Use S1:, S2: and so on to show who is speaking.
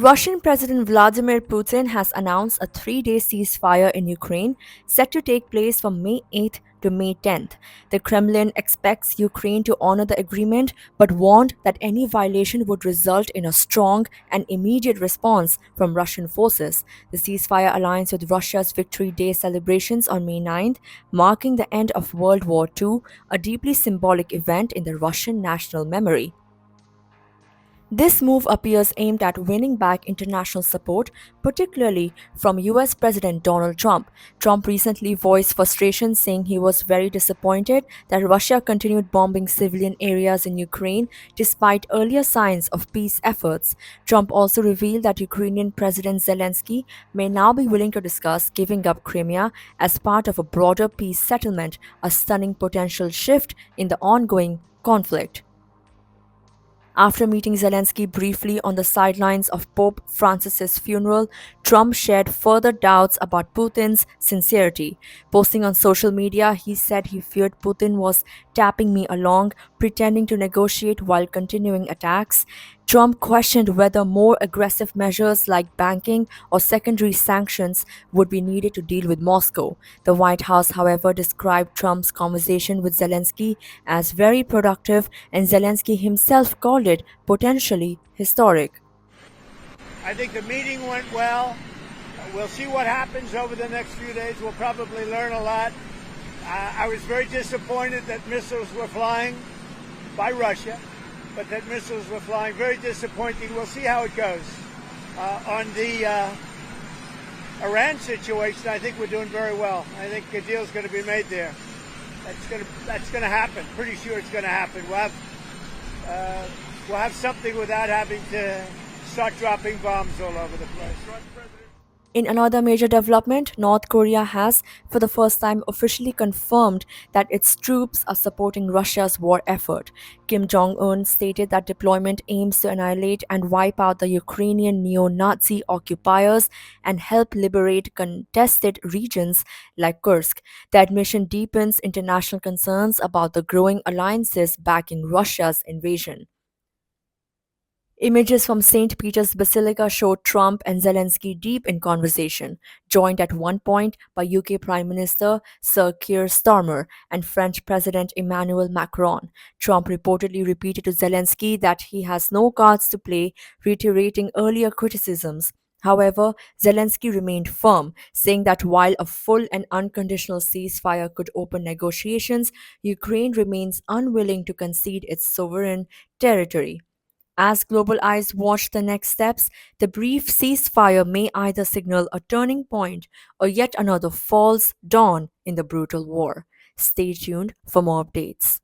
S1: Russian President Vladimir Putin has announced a 3-day ceasefire in Ukraine set to take place from May 8th to May 10th. The Kremlin expects Ukraine to honor the agreement but warned that any violation would result in a strong and immediate response from Russian forces. The ceasefire aligns with Russia's Victory Day celebrations on May 9th, marking the end of World War II, a deeply symbolic event in the Russian national memory. This move appears aimed at winning back international support, particularly from US President Donald Trump. Trump recently voiced frustration, saying he was very disappointed that Russia continued bombing civilian areas in Ukraine despite earlier signs of peace efforts. Trump also revealed that Ukrainian President Zelensky may now be willing to discuss giving up Crimea as part of a broader peace settlement, a stunning potential shift in the ongoing conflict. After meeting Zelensky briefly on the sidelines of Pope Francis's funeral, Trump shared further doubts about Putin's sincerity. Posting on social media, he said he feared Putin was tapping me along, pretending to negotiate while continuing attacks. Trump questioned whether more aggressive measures like banking or secondary sanctions would be needed to deal with Moscow. The White House, however, described Trump's conversation with Zelensky as very productive, and Zelensky himself called it potentially historic.
S2: I think the meeting went well. We'll see what happens over the next few days. We'll probably learn a lot. I was very disappointed that missiles were flying by Russia, but that missiles were flying. Very disappointing. We'll see how it goes. On the Iran situation, I think we're doing very well. I think a deal's going to be made there. That's going to happen. Pretty sure it's going to happen. We'll have something without having to start dropping bombs all over the place.
S1: In another major development, North Korea has, for the first time, officially confirmed that its troops are supporting Russia's war effort. Kim Jong-un stated that deployment aims to annihilate and wipe out the Ukrainian neo-Nazi occupiers and help liberate contested regions like Kursk. The admission deepens international concerns about the growing alliances backing Russia's invasion. Images from St. Peter's Basilica showed Trump and Zelensky deep in conversation, joined at one point by UK Prime Minister Sir Keir Starmer and French President Emmanuel Macron. Trump reportedly repeated to Zelensky that he has no cards to play, reiterating earlier criticisms. However, Zelensky remained firm, saying that while a full and unconditional ceasefire could open negotiations, Ukraine remains unwilling to concede its sovereign territory. As global eyes watch the next steps, the brief ceasefire may either signal a turning point or yet another false dawn in the brutal war. Stay tuned for more updates.